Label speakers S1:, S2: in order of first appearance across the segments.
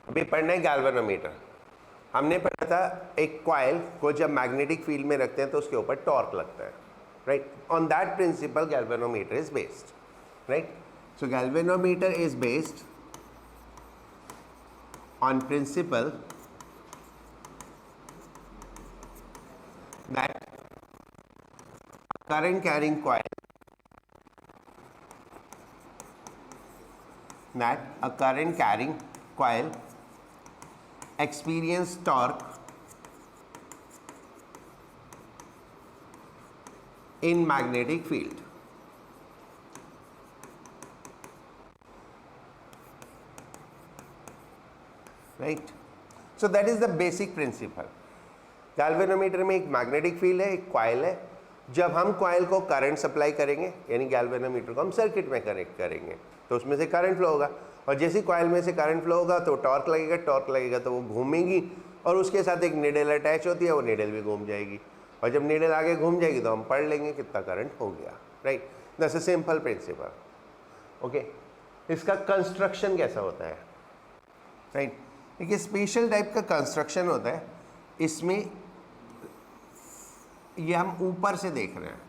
S1: अभी पढ़ना है गैल्वेनोमीटर। हमने पढ़ा था एक कॉइल को जब मैग्नेटिक फील्ड में रखते हैं तो उसके ऊपर टॉर्क लगता है, right? On that principle galvanometer is based, right? So galvanometer is based on principle that current carrying coil experience torque in magnetic field. Right? So that is the basic principle. Galvanometer में एक magnetic field है, एक coil है। जब हम coil को current supply करेंगे, यानी गैल्वेनोमीटर को हम सर्किट में कनेक्ट करेंगे, तो उसमें से करंट फ्लो होगा, और जैसे कॉइल में से करंट फ्लो होगा तो टॉर्क लगेगा तो वो घूमेगी, और उसके साथ एक नीडल अटैच होती है, वो नीडल भी घूम जाएगी, और जब नीडल आगे घूम जाएगी तो हम पढ़ लेंगे कितना करंट हो गया, right? That's a simple principal. Okay, इसका कंस्ट्रक्शन कैसा होता है, राइट? एक स्पेशल टाइप का कंस्ट्रक्शन होता है। इसमें ये हम ऊपर से देख रहे हैं,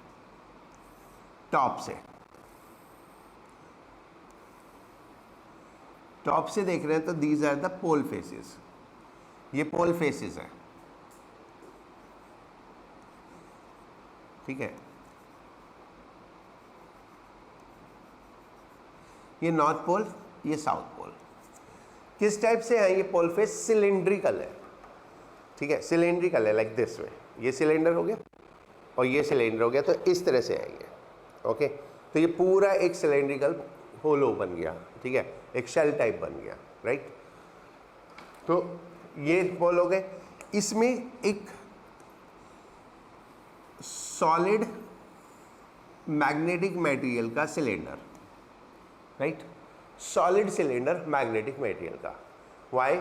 S1: टॉप से देख रहे हैं, तो these are the pole faces. ये पोल फेसेस है, ठीक है? ये नॉर्थ पोल, ये साउथ पोल। किस टाइप से है ये पोल फेस? सिलेंड्रिकल है, ठीक है? सिलेंड्रिकल है, लाइक दिस वे। ये सिलेंडर हो गया और ये सिलेंडर हो गया, तो इस तरह से आएंगे। ओके, तो ये पूरा एक सिलेंड्रिकल होलो बन गया, ठीक है? एक शेल टाइप बन गया, राइट? तो ये पोल हो गए। इसमें एक सॉलिड मैग्नेटिक मटेरियल का cylinder, right? Solid cylinder magnetic material का। व्हाई?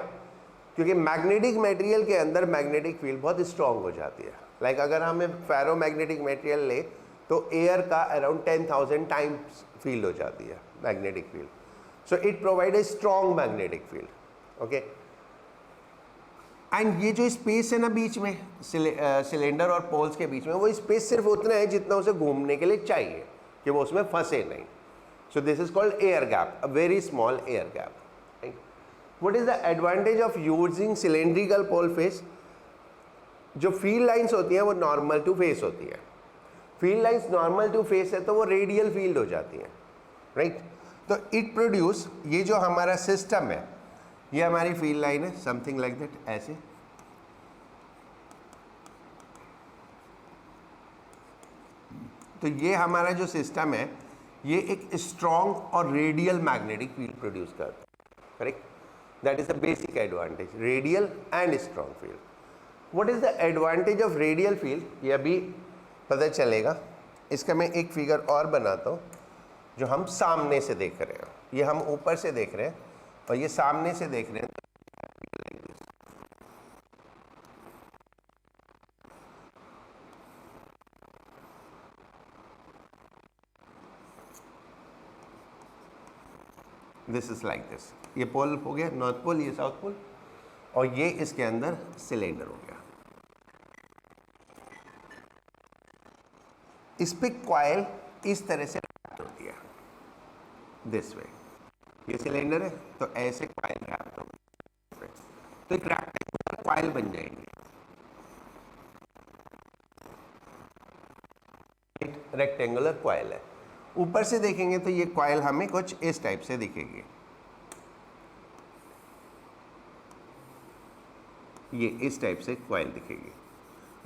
S1: क्योंकि मैग्नेटिक मटेरियल के अंदर मैग्नेटिक फील्ड बहुत स्ट्रांग हो जाती है। लाइक अगर हमें फेरोमैग्नेटिक मटेरियल ले तो एयर का अराउंड 10,000 टाइम्स फील्ड हो जाती है magnetic field. So it provide a strong magnetic field, okay? And ये जो स्पेस है ना बीच में, सिलेंडर और पोल्स के बीच में, वो स्पेस सिर्फ उतना है जितना उसे घूमने के लिए चाहिए, कि वो उसमें फंसे नहीं। So this is called air gap, a very small air gap. What is the advantage of using cylindrical pole face? जो फील्ड लाइंस होती हैं वो नॉर्मल टू फेस होती है। Field lines normal to face है तो वो रेडियल फील्ड हो जाती हैं, राइट? तो इट प्रोड्यूस, ये जो हमारा सिस्टम है, ये हमारी फील्ड लाइन है, समथिंग लाइक दैट, ऐसे। तो ये हमारा जो सिस्टम है, ये एक स्ट्रॉन्ग और रेडियल मैग्नेटिक फील्ड प्रोड्यूस करता है, correct? That is the basic advantage, radial and strong field. What is the advantage of radial field? ये अभी पता चलेगा। इसका मैं एक फिगर और बनाता हूँ जो हम सामने से देख रहे हैं। ये हम ऊपर से देख रहे हैं और ये सामने से देख रहे हैं। This is like this. ये पोल हो गया नॉर्थ पोल, ये साउथ पोल, और ये इसके अंदर सिलेंडर हो गया। इस पे कॉइल इस तरह से होती है, दिस वे। ये सिलेंडर है तो ऐसे कॉइल रैप्ट होगी, तो एक रेक्टेंगुलर कॉइल बन जाएंगे। रेक्टेंगुलर कॉइल है। ऊपर से देखेंगे तो ये कॉइल हमें कुछ इस टाइप से दिखेगी। ये इस टाइप से कॉइल दिखेगी,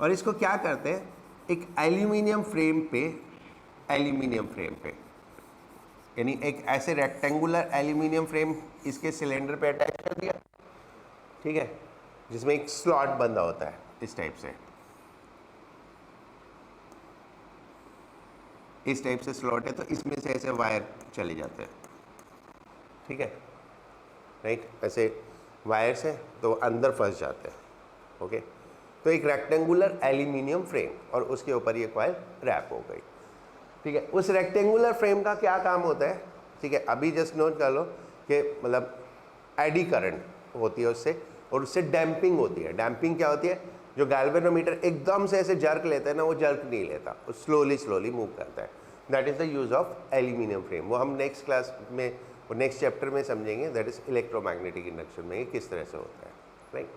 S1: और इसको क्या करते हैं, एक एल्यूमिनियम फ्रेम पे, यानी एक ऐसे रेक्टेंगुलर एल्यूमिनियम फ्रेम इसके सिलेंडर पे अटैच कर दिया, ठीक है? जिसमें एक स्लॉट बंधा होता है इस टाइप से, इस टाइप से स्लॉट है, तो इसमें से ऐसे वायर चले जाते हैं, ठीक है? राइट, ऐसे वायर से तो अंदर फंस जाते हैं, ओके? तो एक रेक्टेंगुलर एल्यूमिनियम फ्रेम और उसके ऊपर ये कॉइल रैप हो गई, ठीक है? उस रेक्टेंगुलर फ्रेम का क्या काम होता है, ठीक है? अभी जस्ट नोट कर लो कि मतलब एडी करंट, होती है उससे, और उससे डैम्पिंग होती है। डैम्पिंग क्या होती है? जो गैल्वेनोमीटर एकदम से ऐसे जर्क लेता है ना, वो जर्क नहीं लेता, वो स्लोली मूव करता है। That is the use of aluminium frame. वो हम नेक्स्ट क्लास में और नेक्स्ट चैप्टर में समझेंगे, दैट इज़ इलेक्ट्रोमैग्नेटिक इंडक्शन में ये किस तरह से होता है, राइट।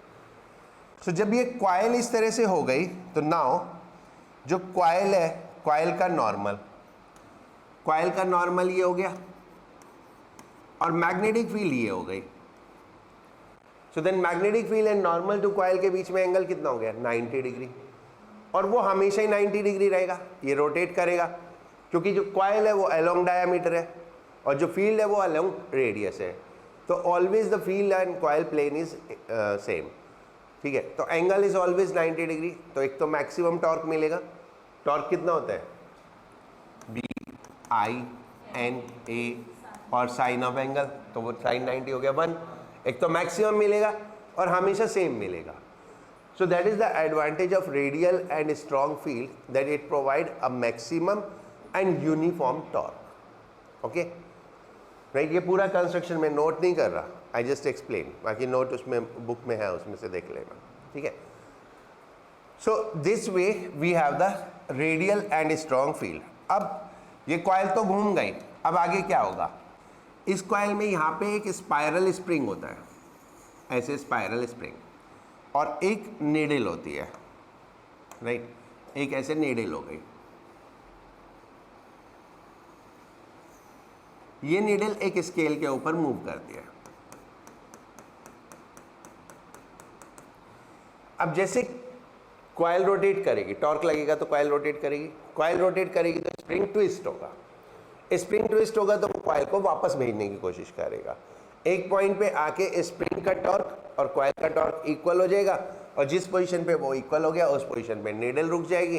S1: सो जब ये कॉइल इस तरह से हो गई तो नाउ जो कॉइल है, कॉइल का नॉर्मल ये हो गया और मैग्नेटिक फील्ड ये हो गई। So then magnetic field and normal to coil के बीच में एंगल कितना हो गया? 90 डिग्री। और वो हमेशा ही 90 डिग्री रहेगा, ये रोटेट करेगा क्योंकि जो कॉइल है वो अलोंग डायामीटर है और जो फील्ड है वो अलोंग रेडियस है। तो always the field and coil plane is same, ठीक है। तो एंगल इज ऑलवेज 90 डिग्री। तो एक तो मैक्सिमम टॉर्क मिलेगा। टॉर्क कितना होता है? BI/N/A और साइन ऑफ एंगल, तो वो साइन 90 हो गया 1। एक तो मैक्सिमम मिलेगा और हमेशा सेम मिलेगा। So that is the advantage of radial and strong field, that it provide a maximum and uniform torque. Okay right. ये पूरा कंस्ट्रक्शन में नोट नहीं कर रहा, आई जस्ट एक्सप्लेन, बाकी नोट उसमें बुक में है, उसमें से देख लेना, ठीक है। So this way we have the radial and strong field. अब ये कॉइल तो घूम गई, अब आगे क्या होगा? इस कॉइल में यहाँ पे एक स्पाइरल स्प्रिंग होता है, ऐसे स्पाइरल स्प्रिंग, और एक नीडल होती है, राइट। एक ऐसे नीडल हो गई। ये नीडल एक स्केल के ऊपर मूव करती है। अब जैसे कॉइल रोटेट करेगी, टॉर्क लगेगा तो कॉइल रोटेट करेगी, कॉइल रोटेट करेगी तो स्प्रिंग ट्विस्ट होगा, स्प्रिंग ट्विस्ट होगा तो कॉइल को वापस भेजने की कोशिश करेगा। एक पॉइंट पे आके स्प्रिंग का टॉर्क और कॉइल का टॉर्क इक्वल हो जाएगा, और जिस पोजीशन पे वो इक्वल हो गया उस पोजीशन पे नीडल रुक जाएगी,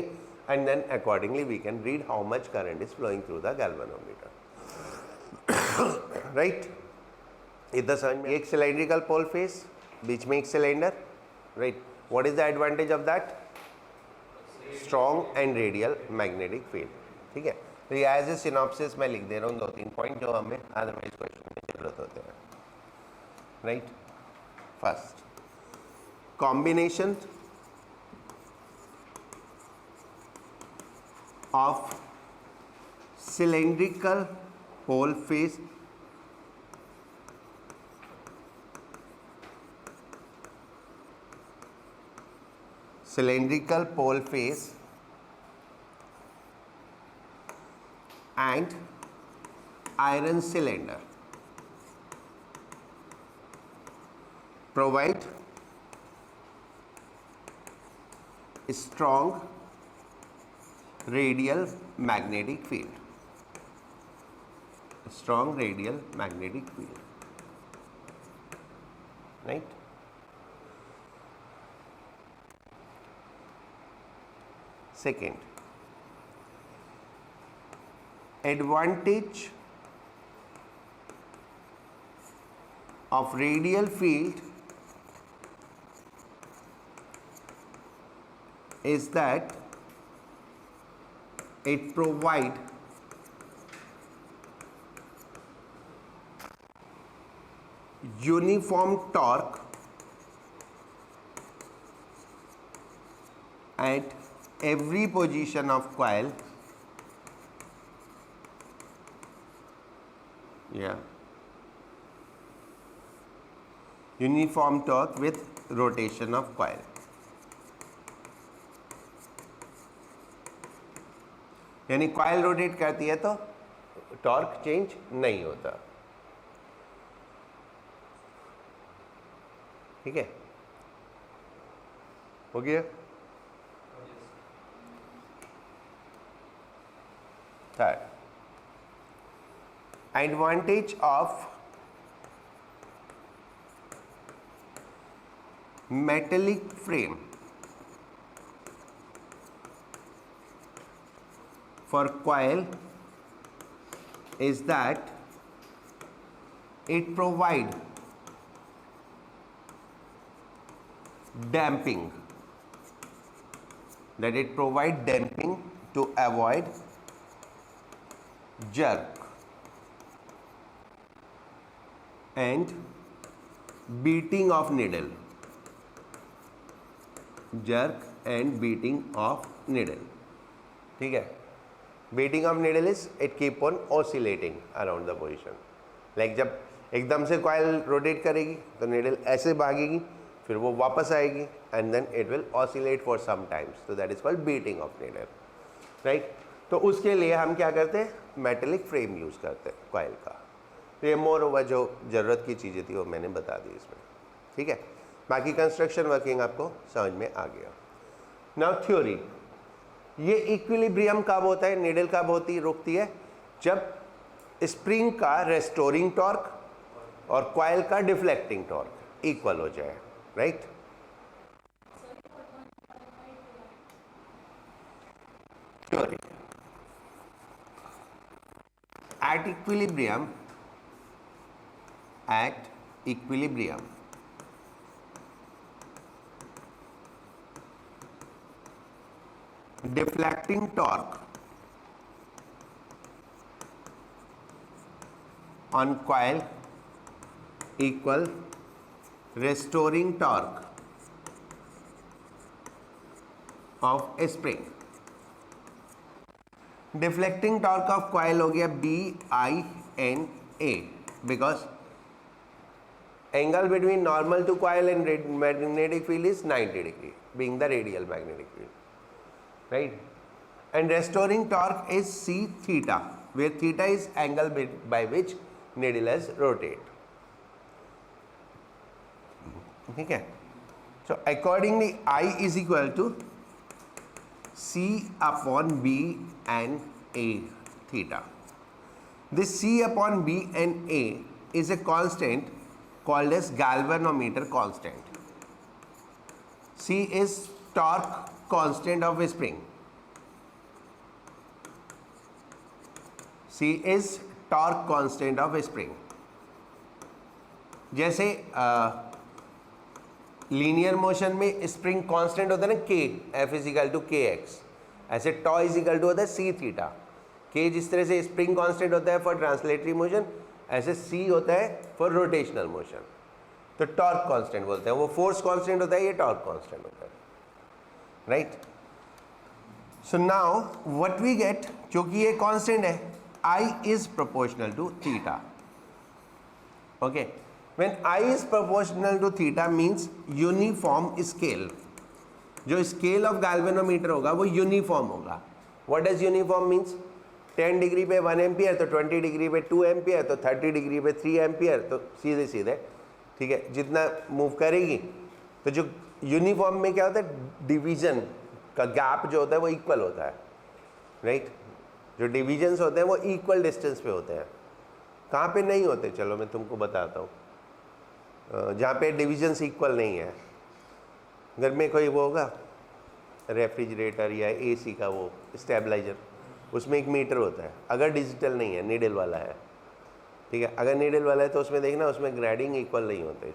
S1: and then accordingly we can read how much current is flowing through the galvanometer, right. इधर समझ में, एक सिलेंड्रिकल पोल फेस, बीच में एक cylinder, right. What is the advantage of that? Strong and radial magnetic field, ठीक है। तो ये एज ए सिनॉप्सिस मैं लिख दे रहा हूँ 2-3 पॉइंट जो हमें अदरवाइज क्वेश्चन में जरूरत होते हैं, right. First, combination of cylindrical pole face and iron cylinder provide strong radial magnetic field, right. Second, advantage of radial field is that it provide uniform torque at every position of coil, uniform torque with rotation of coil. यानी coil rotate करती है तो torque change नहीं होता, ठीक है। हो गया। Third, advantage of metallic frame for coil is that it provide damping, to avoid jerk and beating of needle, jerk and beating of needle. ठीक है, beating of needle is it keep on oscillating around the position. Like जब एकदम से coil rotate करेगी तो needle ऐसे भागेगी, फिर वो वापस आएगी and then it will oscillate for some times. So that is called beating of needle, right? तो उसके लिए हम क्या करते हैं, मेटेलिक फ्रेम यूज़ करते हैं coil का. तो ये मोर ओवर जो ज़रूरत की चीज़ें थी वो मैंने बता दी इसमें. ठीक है, बाकी कंस्ट्रक्शन वर्किंग आपको समझ में आ गया. नाउ थ्योरी, ये इक्विलिब्रियम कब होता है, नीडल कब रुकती है, जब स्प्रिंग का रेस्टोरिंग टॉर्क और कॉइल का डिफ्लेक्टिंग टॉर्क इक्वल हो जाए, right? Theory, at equilibrium deflecting torque on coil equal restoring torque of a spring. Deflecting torque of coil हो गया BINA because angle between normal to coil and magnetic field is 90 degree, being the radial magnetic field. Right, and restoring torque is C theta, where theta is angle by which needle has rotate. ठीक है, so accordingly I is equal to C upon B and A theta. This C upon B and A is a constant called as galvanometer constant. C is torque constant of a spring. C is torque constant of a spring. जैसे linear motion में spring constant होता है ना K, F is equal to KX, ऐसे टॉ is equal to होता है C theta. K जिस तरह से स्प्रिंग कांस्टेंट होता है फॉर ट्रांसलेटरी मोशन, ऐसे C होता है फॉर रोटेशनल मोशन. तो टॉर्क कांस्टेंट बोलते हैं, वो फोर्स कांस्टेंट होता है, ये टॉर्क कांस्टेंट होता है, right? So now what we get, क्योंकि ये कांस्टेंट है, I is proportional to theta. Okay, when I is proportional to theta means uniform scale. जो स्केल ऑफ गैल्वेनोमीटर होगा वो यूनिफॉर्म होगा. What does uniform means? 10 degree पे 1 ampere, तो 20 degree पे 2 एम्पियर, तो 30 डिग्री पे 3 एम्पियर, तो सीधे सीधे, ठीक है, जितना मूव करेगी. तो जो यूनिफॉर्म में क्या होता है, डिवीजन का गैप जो होता है वो इक्वल होता है, राइट? जो डिवीजन्स होते हैं वो इक्वल डिस्टेंस पे होते हैं. कहाँ पे नहीं होते, चलो मैं तुमको बताता हूँ. जहाँ पे डिवीजन्स इक्वल नहीं है, घर में कोई वो होगा रेफ्रिजरेटर या एसी का वो स्टेबलाइजर, उसमें एक मीटर होता है. अगर डिजिटल नहीं है, नीडल वाला है, ठीक है, अगर नीडल वाला है तो उसमें देखना, उसमें ग्रेडिंग इक्वल नहीं होते.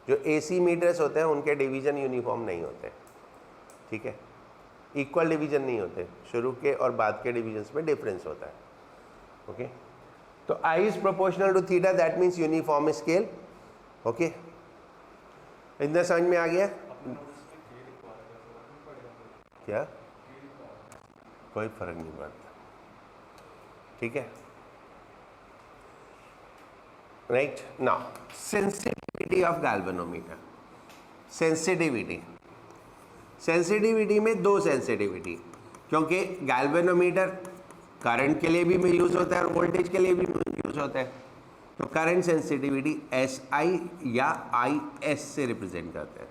S1: जो एसी मीटर्स होते हैं उनके डिवीज़न यूनिफॉर्म नहीं होते, ठीक है, इक्वल डिवीज़न नहीं होते. शुरू के और बाद के डिवीजन्स में डिफरेंस होता है. ओके, तो I is proportional to theta, that means uniform scale. Okay, इतना समझ में आ गया? क्या, कोई फर्क नहीं पड़ता, ठीक है, right? Now sensitivity of galvanometer. Sensitivity में दो सेंसिटिविटी, क्योंकि गैल्वेनोमीटर करंट के लिए भी यूज़ होता है और वोल्टेज के लिए भी यूज़ होता है. तो करंट सेंसिटिविटी SI या IS से रिप्रेजेंट करते हैं,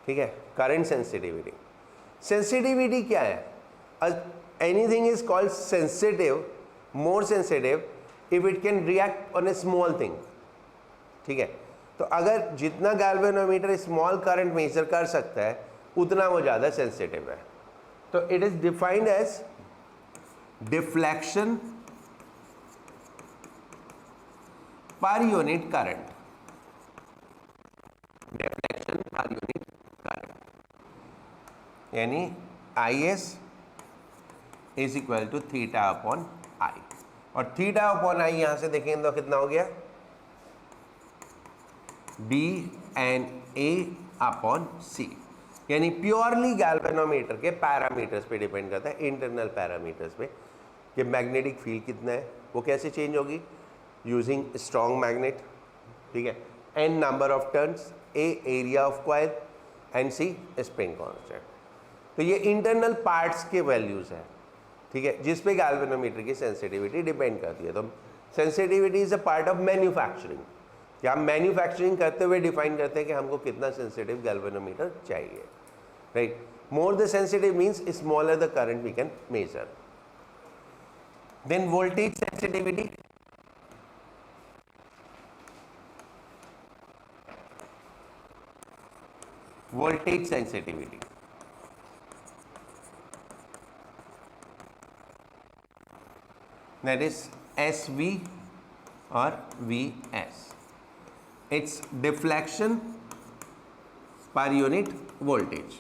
S1: ठीक है. करंट सेंसिटिविटी क्या है? Anything is called sensitive, more sensitive if it can react on A small thing, ठीक है. तो अगर जितना गैल्वेनोमीटर स्मॉल करंट मेजर कर सकता है उतना वो ज़्यादा सेंसिटिव है. तो it is defined as deflection per unit current. Deflection per unit current यानी IS is equal to theta upon I. और थीटा अपॉन I यहां से देखेंगे तो कितना हो गया, B N A upon C, यानी प्योरली गैल्वेनोमीटर के पैरामीटर्स पे डिपेंड करता है, इंटरनल पैरामीटर्स पे, कि मैग्नेटिक फील्ड कितना है, वो कैसे चेंज होगी, यूजिंग स्ट्रॉन्ग मैग्नेट, ठीक है, N number of turns, A area of coil, and C spring constant. तो ये इंटरनल पार्ट्स के वैल्यूज़ हैं, ठीक है, जिस पे गैल्वेनोमीटर की सेंसिटिविटी डिपेंड करती है। तो sensitivity is a part of manufacturing, कि हम मैन्युफैक्चरिंग करते हुए डिफाइन करते हैं कि हमको कितना सेंसिटिव गैल्वेनोमीटर चाहिए, right. More the sensitive means smaller the current we can measure. Then voltage sensitivity, voltage sensitivity, that is SV or VS, it's deflection per unit voltage,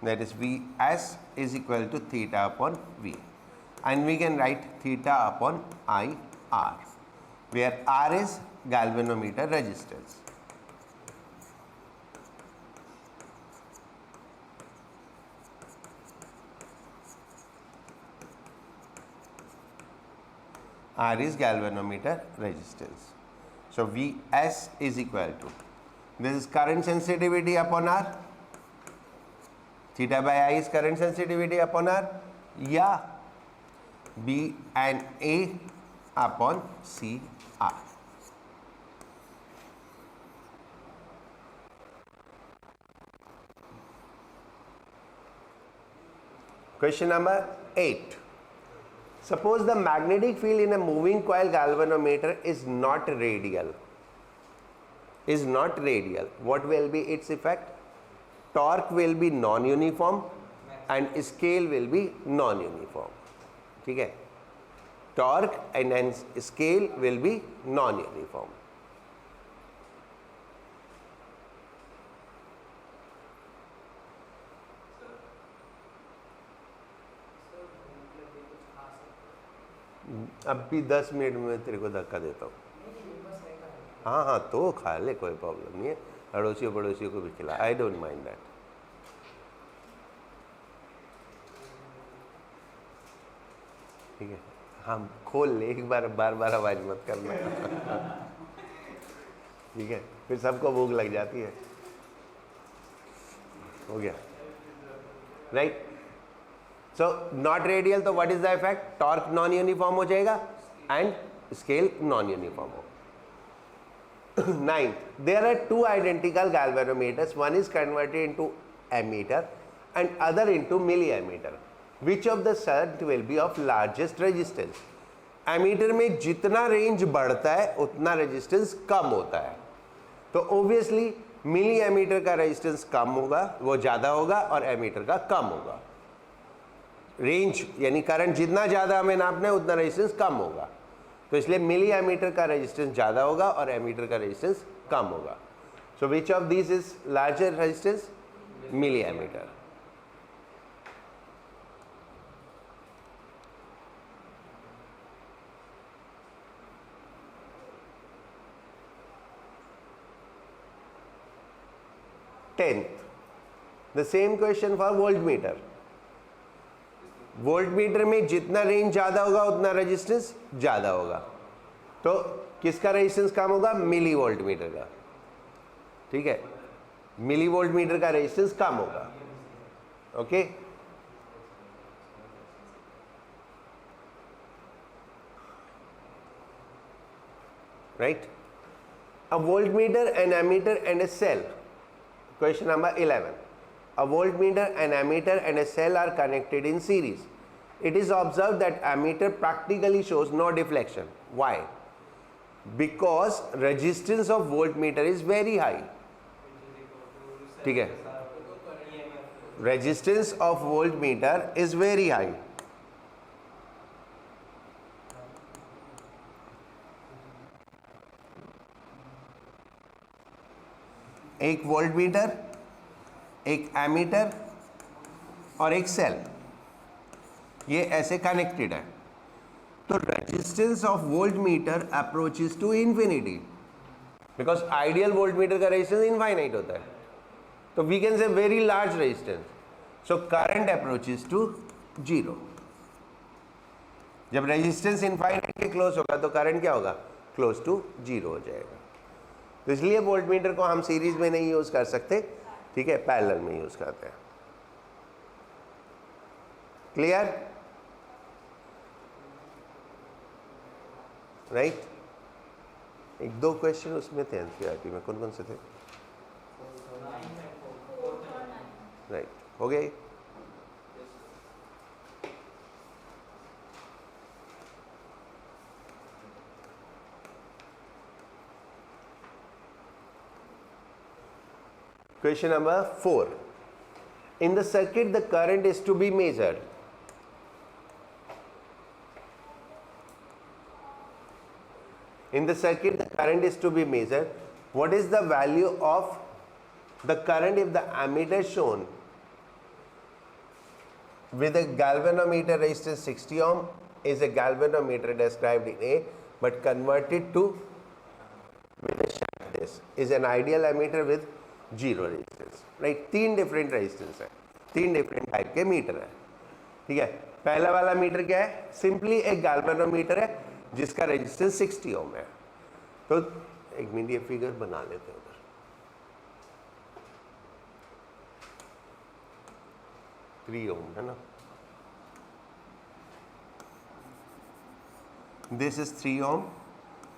S1: that is Vs is equal to theta upon V, and we can write theta upon IR, where R is galvanometer resistance. R is galvanometer resistance. So Vs is equal to, this is current sensitivity upon R, theta by I is current sensitivity upon R, या B and A upon C R. Question number 8. Suppose the magnetic field in a moving coil galvanometer is not radial. What will be its effect? Torque will be non-uniform and scale will be non-uniform. ठीक है, torque and scale will be non uniform. अब भी 10 minute में तेरे को धक्का देता हूँ। हाँ हाँ, तो खा ले, कोई प्रॉब्लम नहीं है, अड़ोसियों पड़ोसियों को भी खिला, आई डोंट माइंड दैट। ठीक है, हम खोल ले एक बार, बार बार आवाज मत करना। ठीक है, फिर सबको भूख लग जाती है। हो गया, राइट। सो नॉट रेडियल, तो what is the effect? Torque non uniform हो जाएगा एंड स्केल नॉन यूनिफॉर्म हो। 9th, there are two identical galvanometers, one is converted into ammeter and other into milliammeter. Which of the shunt will be of largest resistance? Ammeter में जितना range बढ़ता है उतना resistance कम होता है, तो obviously मिली ammeter का रेजिस्टेंस कम होगा, वो ज़्यादा होगा, और एमीटर का कम होगा। रेंज यानी करंट जितना ज़्यादा हमें नापना है उतना रेजिस्टेंस कम होगा, तो इसलिए मिली एमीटर का रेजिस्टेंस ज़्यादा होगा और एमीटर का रेजिस्टेंस कम होगा। So which of this is larger resistance? Milli ammeter. The same question for voltmeter. Voltmeter में जितना रेंज ज़्यादा होगा उतना रेजिस्टेंस ज़्यादा होगा, तो किसका रेजिस्टेंस कम होगा? मिली वोल्टमीटर का। ठीक है, मिली वोल्टमीटर का रेजिस्टेंस कम होगा। Okay, right. A voltmeter, an ammeter and a cell. Question number 11. A voltmeter, an ammeter and a cell are connected in series. It is observed that ammeter practically shows no deflection. Why? Because resistance of voltmeter is very high. ठीक है, resistance of voltmeter is very high. एक voltmeter, एक ammeter और एक cell, ये ऐसे connected है, तो resistance of volt meter approaches to infinity, because ideal volt meter का रेजिस्टेंस इनफाइनाइट होता है, तो we can say very large resistance, so current approaches to zero. जब रेजिस्टेंस इनफाइनाइट के क्लोज होगा तो करंट क्या होगा, क्लोज टू जीरो हो जाएगा। तो इसलिए वोल्ट मीटर को हम सीरीज में नहीं यूज कर सकते, ठीक है, पैरेलल में यूज करते हैं। Clear, right? एक दो क्वेश्चन उसमें थे एनसीईआरटी में, कौन कौन से थे? राइट, हो गए। Question number 4. In the circuit, the current is to be measured. In the circuit, the current is to be measured. What is the value of the current if the ammeter shown with a galvanometer resistance 60 ohm is a galvanometer described in A, but converted to with a shunt this is an ideal ammeter with zero resistance, right? तीन different resistance है, तीन different type के metre है, ठीक है। पहला वाला metre क्या है, सिंपली एक गैल्वेनोमीटर है जिसका रेजिस्टेंस 60 ओम है। तो एक मिनट ये फिगर बना लेते हैं उधर, थ्री ओम है ना, this is 3 ohm,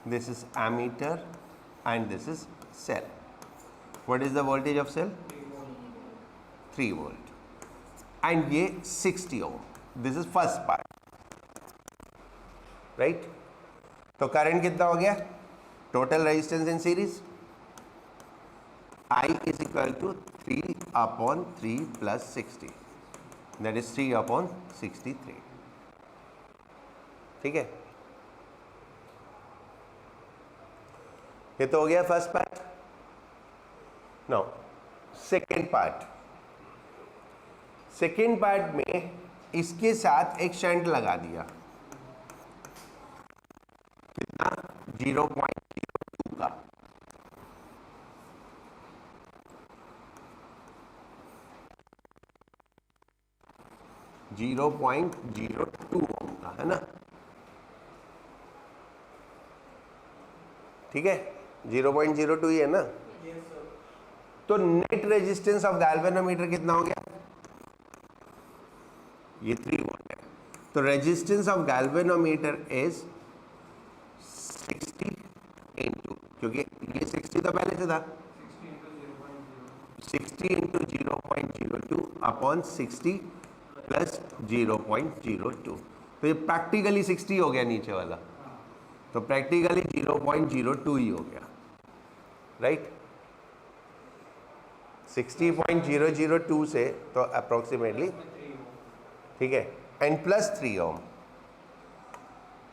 S1: this is ammeter and this is cell. What is the voltage of cell? 3 volt. And ये 60 ohm. This is first part, right? तो करंट कितना हो गया, total resistance in series I is equal to 3/3 plus 60, that is 3/63, ठीक है। ये तो हो गया first part. Now second part, second part में इसके साथ एक शंट लगा दिया, कितना, 0.02 का, .02 ओम का, है ना, ठीक है, 0.02 ही है ना। तो नेट रेजिस्टेंस ऑफ गैल्वेनोमीटर कितना हो गया, ये 3 वोल्ट है। तो resistance of galvanometer is 60 into, क्योंकि ये 60 तो पहले से था, 60 इंटू 0.02 अपॉन 60 प्लस 0.02, तो ये प्रैक्टिकली 60 हो गया नीचे वाला, तो प्रैक्टिकली 0.02 ही हो गया, राइट? 60.002 से तो अप्रोक्सीमेटली, ठीक है, एंड प्लस 3 ओम,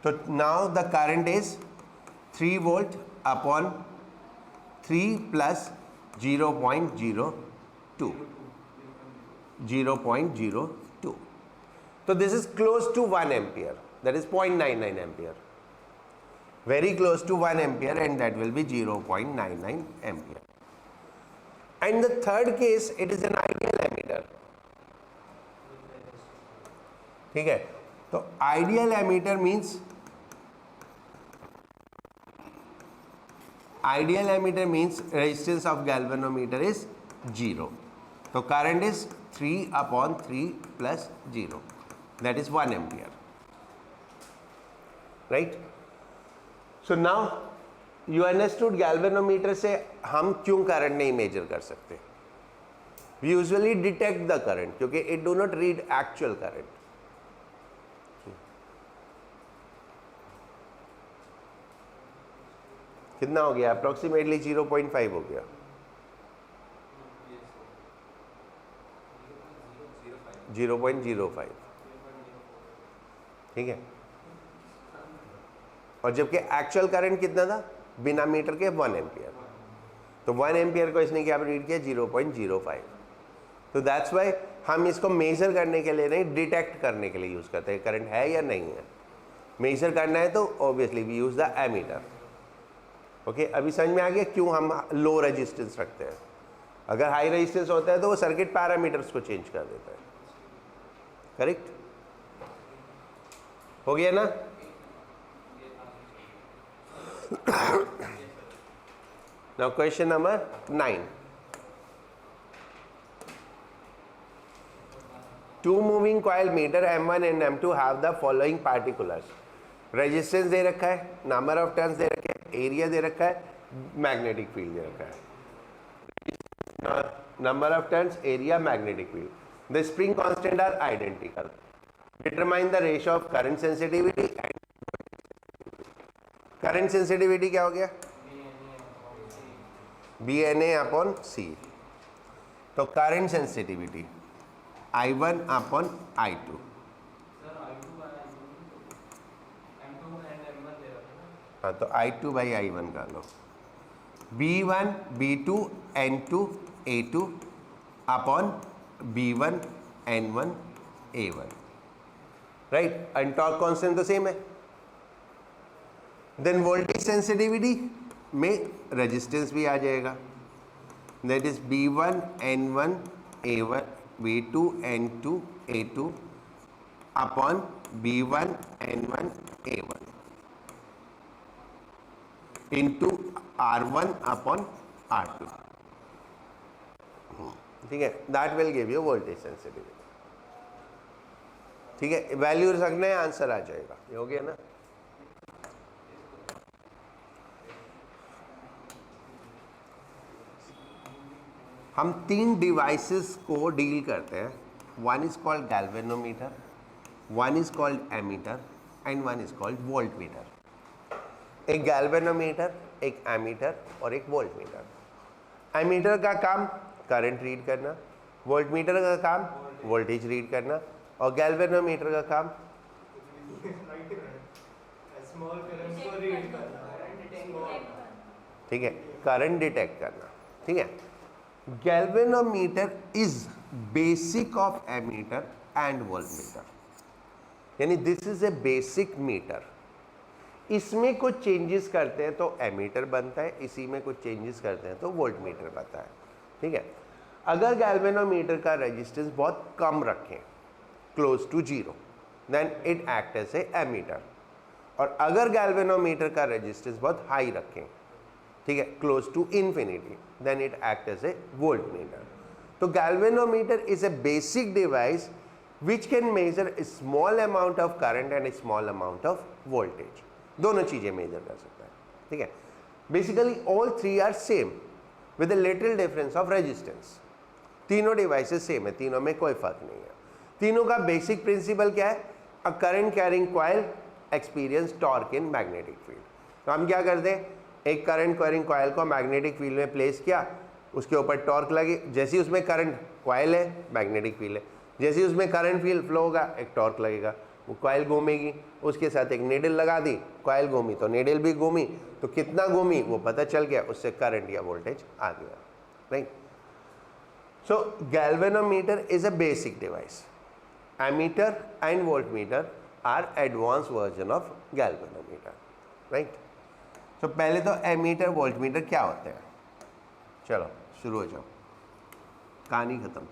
S1: तो now the current is 3 volt upon 3 plus 0.02, 0.02, तो this is close to 1 ampere, that is 0.99 ampere, very close to 1 ampere, and that will be 0.99 ampere. And the third case, it is an ideal ammeter, ठीक है। तो ideal ammeter means, ideal ammeter means resistance of galvanometer is 0, तो current is 3/3 plus 0, that is 1 ampere, right? So now you understood galvanometer से हम क्यों current नहीं major कर सकते। We usually detect the current क्योंकि it do not read actual current। कितना हो गया, अप्रोक्सीमेटली 0.5 हो गया, 0.05, ठीक है। और जबकि एक्चुअल करंट कितना था बिना मीटर के, 1 एम्पियर, तो 1 एम्पियर को इसने क्या रीड किया, 0.05, तो दैट्स वाई हम इसको मेजर करने के लिए नहीं, डिटेक्ट करने के लिए यूज़ करते हैं करंट है या नहीं है। मेजर करना है तो obviously we use the ammeter. Okay, अभी समझ में आ गया क्यों हम लो रेजिस्टेंस रखते हैं। अगर हाई रेजिस्टेंस होता है तो वो सर्किट पैरामीटर्स को चेंज कर देता है। करेक्ट हो गया ना। Now question number 9। Two moving coil meter M1 and M2 have the following particulars. Resistance दे रखा है, नंबर ऑफ टर्न्स दे रखे हैं, एरिया दे रखा है, मैग्नेटिक फील्ड दे रखा है। Number of turns, area, magnetic field. The spring constant are identical. Determine the ratio of current sensitivity and current sensitivity क्या हो गया, BNA अपॉन C। तो करंट सेंसिटिविटी I1 अपॉन I2। हाँ, तो I2 बाई I1 कर लो। B1 B2 N2 A2 upon B1 N1 A1, right. And torque constant तो सेम है। देन वोल्टेज सेंसिटिविटी में रेजिस्टेंस भी आ जाएगा, that is B1 N1 A1 B2 N2 A2 upon B1 N1 A1 into R1 upon R2। ठीक है, that will give you voltage sensitivity. ठीक है, वैल्यू रखना है, आंसर आ जाएगा। ये हो गया ना। हम 3 डिवाइसेस को डील करते हैं। One is called galvanometer, one is called ammeter and one is called voltmeter. एक गैल्वेनोमीटर, एक एमीटर और एक वोल्टमीटर। एमीटर का काम करंट रीड करना, वोल्टमीटर का काम वोल्टेज रीड करना, और गैल्वेनोमीटर का काम ठीक है, करंट डिटेक्ट करना। ठीक है, galvanometer is basic of ammeter and voltmeter, यानी this is a basic meter. इसमें कुछ चेंजेस करते हैं तो एमीटर बनता है, इसी में कुछ चेंजेस करते हैं तो वोल्टमीटर बनता है। ठीक है, अगर गैल्वेनोमीटर का रेजिस्टेंस बहुत कम रखें, close to 0, then it act as a ammeter. और अगर गैल्वेनोमीटर का रेजिस्टेंस बहुत हाई रखें, ठीक है, close to infinity, then it act as a voltmeter. तो galvanometer is a basic device which can measure a small amount of current and a small amount of voltage। दोनों चीजें major कर सकता है। ठीक है, basically all three are same with a little difference of resistance। तीनों devices same है, तीनों में कोई फर्क नहीं है। तीनों का बेसिक प्रिंसिपल क्या है, a current carrying coil experience torque in magnetic field. तो हम क्या करते हैं, एक करंट कैरिंग कॉइल को मैग्नेटिक फील्ड में प्लेस किया, उसके ऊपर टॉर्क लगी, जैसे ही उसमें करंट, कॉइल है मैग्नेटिक फील्ड है, जैसे ही उसमें करंट फील्ड फ्लो होगा एक टॉर्क लगेगा, वो कॉइल घूमेगी, उसके साथ एक नीडल लगा दी, कॉइल घूमी तो नीडल भी घूमी, तो कितना घूमी वो पता चल गया, उससे करंट या वोल्टेज आ गया। Right, so galvanometer is a basic device. Ammeter and voltmeter are advance version of galvanometer. Right, तो पहले तो एमीटर वोल्टमीटर क्या होते हैं, चलो शुरू हो जाओ, कहानी खत्म।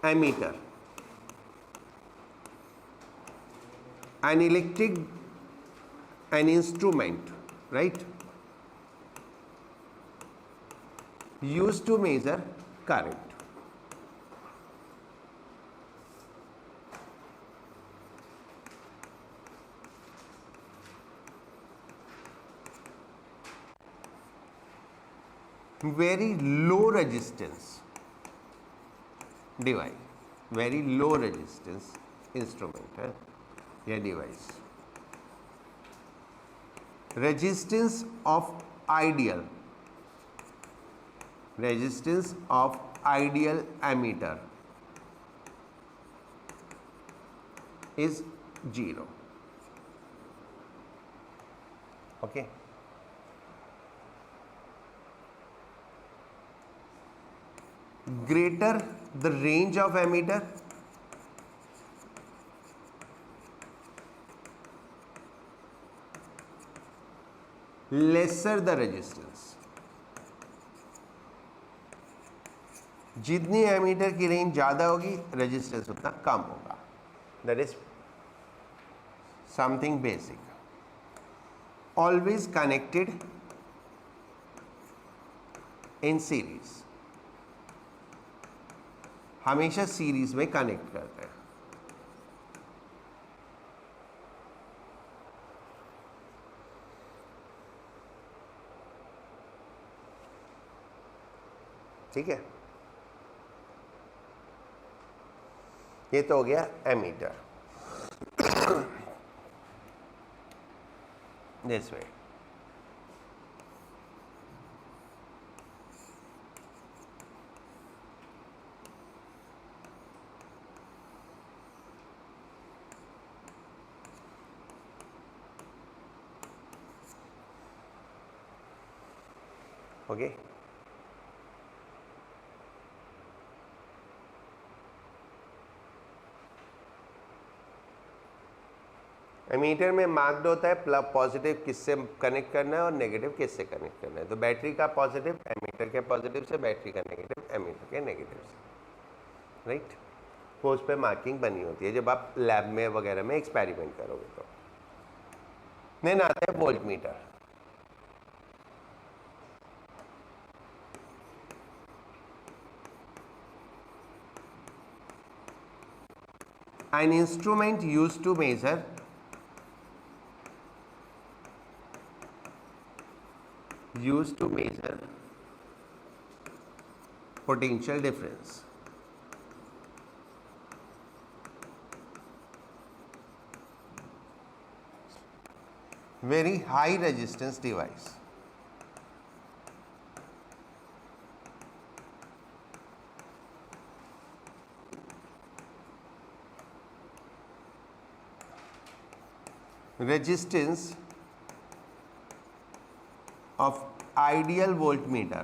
S1: Ammeter, an electric, an instrument, right, used to measure current। very low resistance device, very low resistance instrument है यह device. Resistance of ideal, resistance of ideal ammeter is 0। Okay, greater the range of ammeter, lesser the resistance. जितनी ammeter की range ज़्यादा होगी resistance उतना कम होगा. That is something basic. Always connected in series, हमेशा सीरीज में कनेक्ट करते हैं. ठीक है, ये तो हो गया ammeter. This way. Okay, ammeter में मार्क्ड होता है प्लस पॉजिटिव किससे कनेक्ट करना है और नेगेटिव किससे कनेक्ट करना है. तो बैटरी का पॉजिटिव एमीटर के पॉजिटिव से, बैटरी का नेगेटिव एमीटर के नेगेटिव से. राइट, वो उस पर मार्किंग बनी होती है जब आप लैब में वगैरह में एक्सपेरिमेंट करोगे. तो देन आता है volt meter. An instrument used to measure potential difference. Very high resistance device. Resistance of ideal voltmeter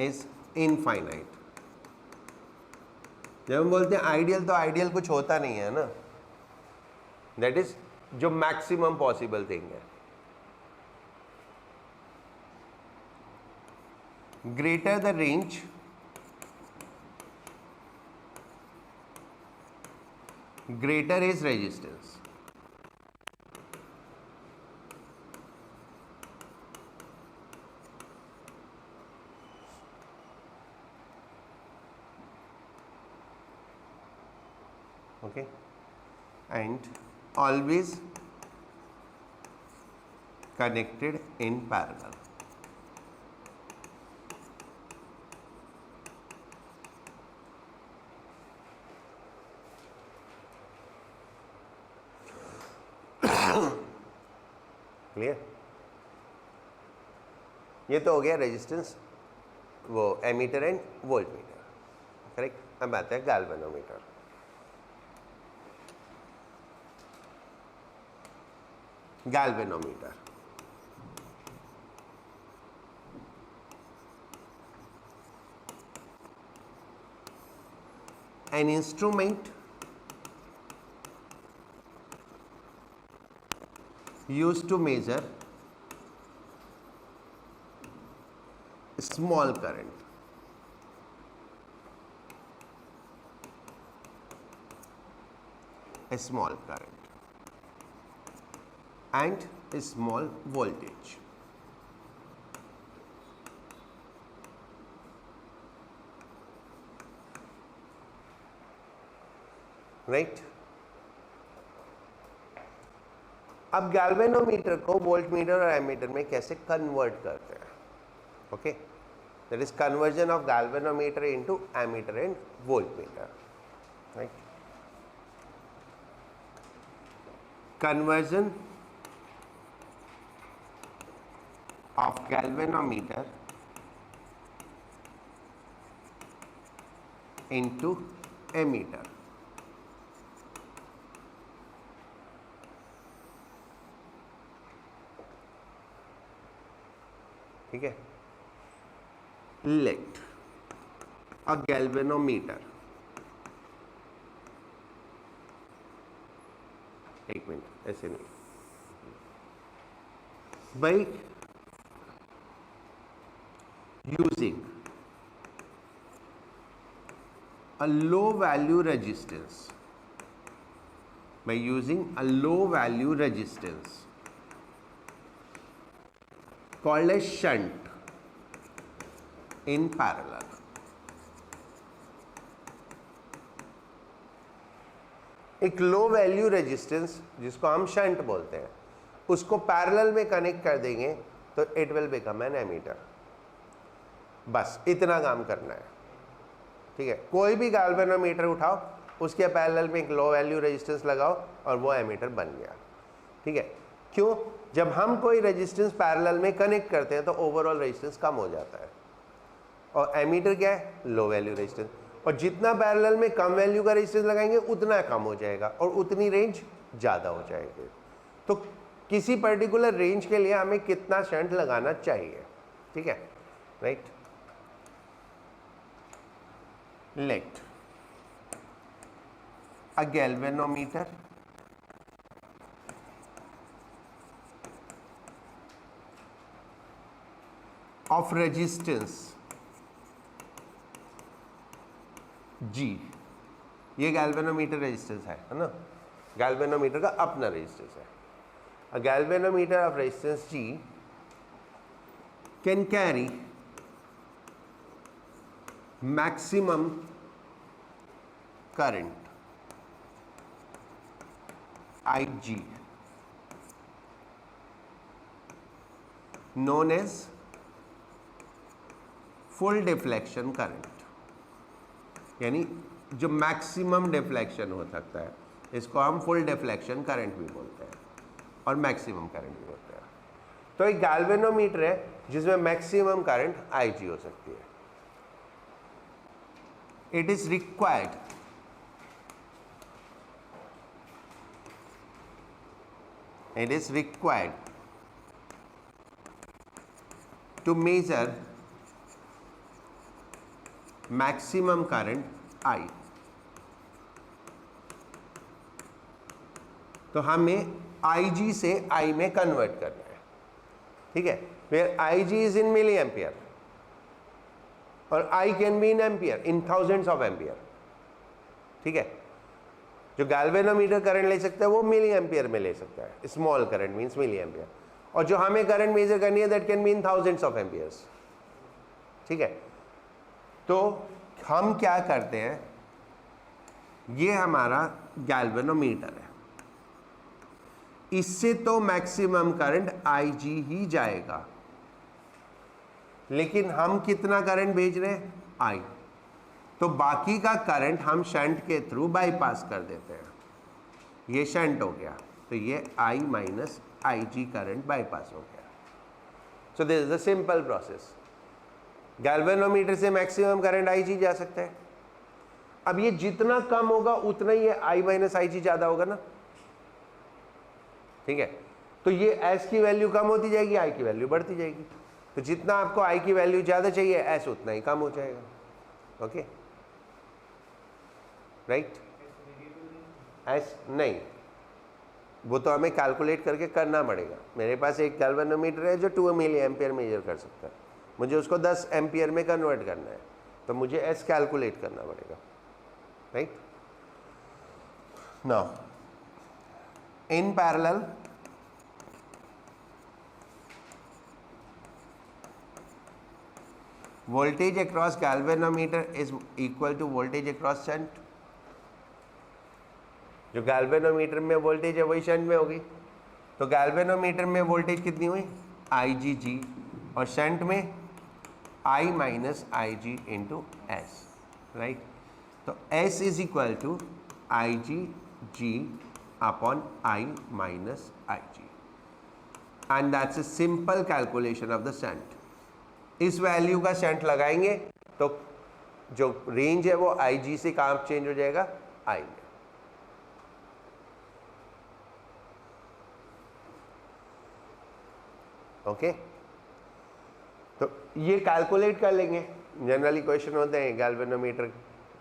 S1: is infinite. जब हम बोलते हैं आइडियल, तो आइडियल कुछ होता नहीं है ना. दैट इज जो मैक्सिमम पॉसिबल थिंग है. Greater the range, greater is resistance. Okay, and always connected in parallel. Clear. ये तो हो गया रेजिस्टेंस, वो ammeter and volt meter. Correct. अब आता है galvanometer. Galvanometer an instrument used to measure small current. A small current and a small voltage. Right? अब galvanometer को वोल्टमीटर और एमीटर में कैसे कन्वर्ट करते हैं. Okay, that is conversion of galvanometer into ammeter and voltmeter. Right, conversion of galvanometer into ammeter. ठीक है। Let a galvanometer, एक मिनट, ऐसे नहीं भाई, using a low value resistance, by using a low value resistance called as shunt in parallel. एक low value resistance जिसको हम shunt बोलते हैं, उसको पैरेलल में कनेक्ट कर देंगे तो it will become an ammeter. बस इतना काम करना है, ठीक है। कोई भी गैल्वेनोमीटर उठाओ, उसके पैरेलल में एक लो वैल्यू रेजिस्टेंस लगाओ और वो एमीटर बन गया, ठीक है। क्यों? जब हम कोई रेजिस्टेंस पैरेलल में कनेक्ट करते हैं तो ओवरऑल रेजिस्टेंस कम हो जाता है, और एमीटर क्या है? Low value resistance. और जितना पैरेलल में कम वैल्यू का रेजिस्टेंस लगाएंगे उतना कम हो जाएगा और उतनी रेंज ज़्यादा हो जाएगी। तो किसी पर्टिकुलर रेंज के लिए हमें कितना शंट लगाना चाहिए, ठीक है, right. Let a galvanometer of resistance G, ये गैल्वेनोमीटर रेजिस्टेंस है ना, गैल्वेनोमीटर का अपना रेजिस्टेंस है। A galvanometer of resistance G can carry maximum current IG known as full deflection current, यानी जो मैक्सिमम डिफ्लेक्शन हो सकता है इसको हम फुल डिफ्लेक्शन करंट भी बोलते हैं और मैक्सिमम करंट भी बोलते हैं। तो एक गैल्वेनोमीटर है जिसमें मैक्सिमम करंट IG हो सकती है। It is required to measure maximum current I। तो हमें IG से I में कन्वर्ट करना है, ठीक है। Where IG is in milli ampere और I can be in ampere, in thousands of ampere, ठीक है। जो गैल्वेनोमीटर करंट ले सकता है वो मिली एम्पियर में ले सकता है, small current means milli ampere, और जो हमें करंट मेजर करनी है that can be in thousands of amperes, ठीक है। तो हम क्या करते हैं, ये हमारा गैल्वेनोमीटर है, इससे तो मैक्सिमम करंट IG ही जाएगा, लेकिन हम कितना करंट भेज रहे हैं? I। तो बाकी का करंट हम शंट के थ्रू बाईपास कर देते हैं, ये शंट हो गया, तो ये I minus IG current bypass हो गया। So this is the simple process. Galvanometer से मैक्सिमम करंट IG जा सकता है। अब ये जितना कम होगा उतना ही I माइनस IG ज़्यादा होगा ना, ठीक है। तो ये S की वैल्यू कम होती जाएगी, I की वैल्यू बढ़ती जाएगी। तो जितना आपको I की वैल्यू ज़्यादा चाहिए, S उतना ही कम हो जाएगा, ओके, राइट। S नहीं, वो तो हमें कैलकुलेट करके करना पड़ेगा। मेरे पास एक गैल्वेनोमीटर है जो 2 मिली एम्पियर मेजर कर सकता है, मुझे उसको 10 एम्पियर में कन्वर्ट करना है, तो मुझे S कैलकुलेट करना पड़ेगा, right. Now in parallel voltage across galvanometer is equal to voltage across shunt। जो गैल्वेनोमीटर में वोल्टेज है वही शंट में होगी, तो गैल्वेनोमीटर में वोल्टेज कितनी हुई? IgG, और शंट में I minus IG into S, right. तो S is equal to IgG upon I minus IG, and that's a simple calculation of the shunt. इस वैल्यू का शंट लगाएंगे तो जो रेंज है वो IG से कहाँ चेंज हो जाएगा? I में। ओके, तो ये कैलकुलेट कर लेंगे, जनरली क्वेश्चन होते हैं गैल्वेनोमीटर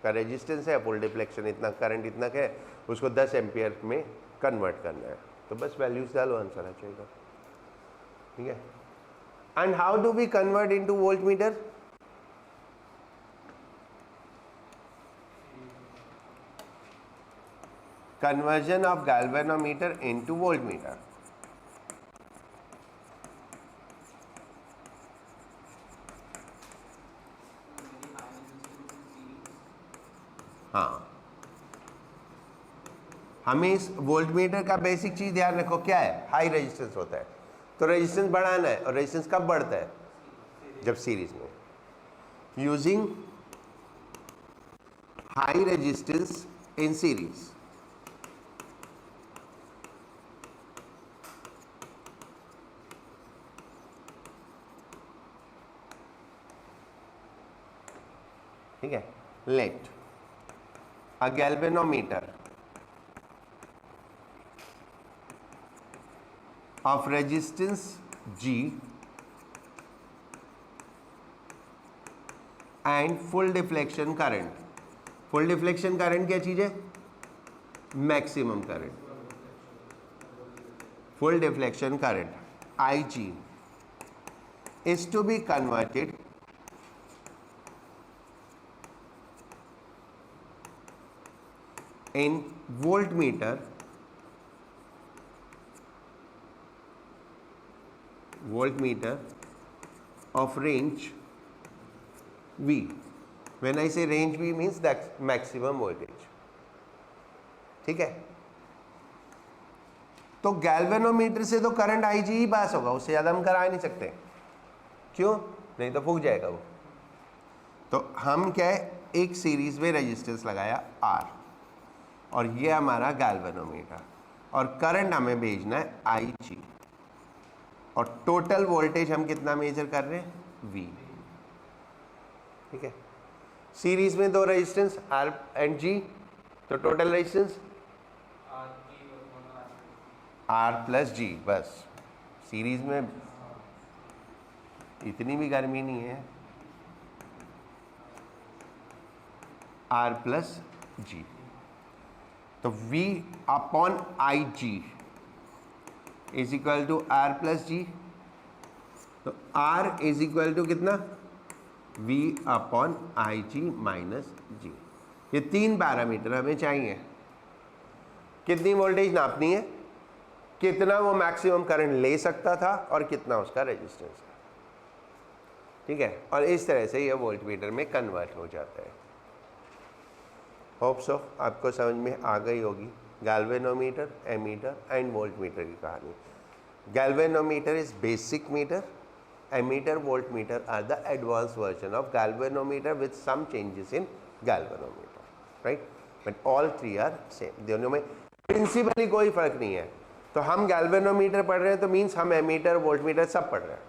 S1: का रेजिस्टेंस है, फुल डिफ्लेक्शन इतना, करंट इतना है, उसको 10 एम्पियर में कन्वर्ट करना है, तो बस वैल्यूज डालो, आंसर आ जाएगा। ठीक है। And how do we convert into volt meter? Conversion of galvanometer into volt meter. हाँ, हमें इस वोल्ट मीटर का बेसिक चीज ध्यान रखो, क्या है? हाई रेजिस्टेंस होता है, तो रेजिस्टेंस बढ़ाना है, और रेजिस्टेंस कब बढ़ता है? जब सीरीज में। Using high resistance in series, ठीक है। Let a galvanometer of resistance G and full deflection current. full deflection current क्या चीज है? maximum current. full deflection current IG is to be converted in voltmeter of range V. When I say range V means that maximum voltage. ठीक है। तो galvanometer से तो current IG ही पास होगा, उससे ज़्यादा हम करा नहीं सकते। क्यों? नहीं तो फूक जाएगा वो। तो हम क्या है, एक सीरीज में रेजिस्टेंस लगाया R, और ये हमारा गैल्वेनोमीटर, और करंट हमें भेजना है IG, और टोटल वोल्टेज हम कितना मेजर कर रहे हैं? V। ठीक है। सीरीज में दो रेजिस्टेंस R एंड G, तो total resistance R plus G। बस सीरीज में इतनी भी गर्मी नहीं है, R प्लस G। तो V upon IG is equal to R plus G। तो R इज इक्वल टू कितना? V upon IG minus G। ये तीन पैरामीटर हमें चाहिए। कितनी वोल्टेज नापनी है, कितना वो मैक्सिमम करंट ले सकता था, और कितना उसका रेजिस्टेंस है। ठीक है। और इस तरह से ये वोल्ट मीटर में कन्वर्ट हो जाता है। होप सो आपको समझ में आ गई होगी galvanometer, ammeter and volt meter की कहानी। Galvanometer is basic meter, ammeter, volt meter are the advance version of galvanometer with some changes in galvanometer, right? But all three are same. दोनों में प्रिंसिपली कोई फर्क नहीं है। तो हम गैल्वेनोमीटर पढ़ रहे हैं तो मीन्स हम एमीटर, वोल्ट मीटर सब पढ़ रहे हैं।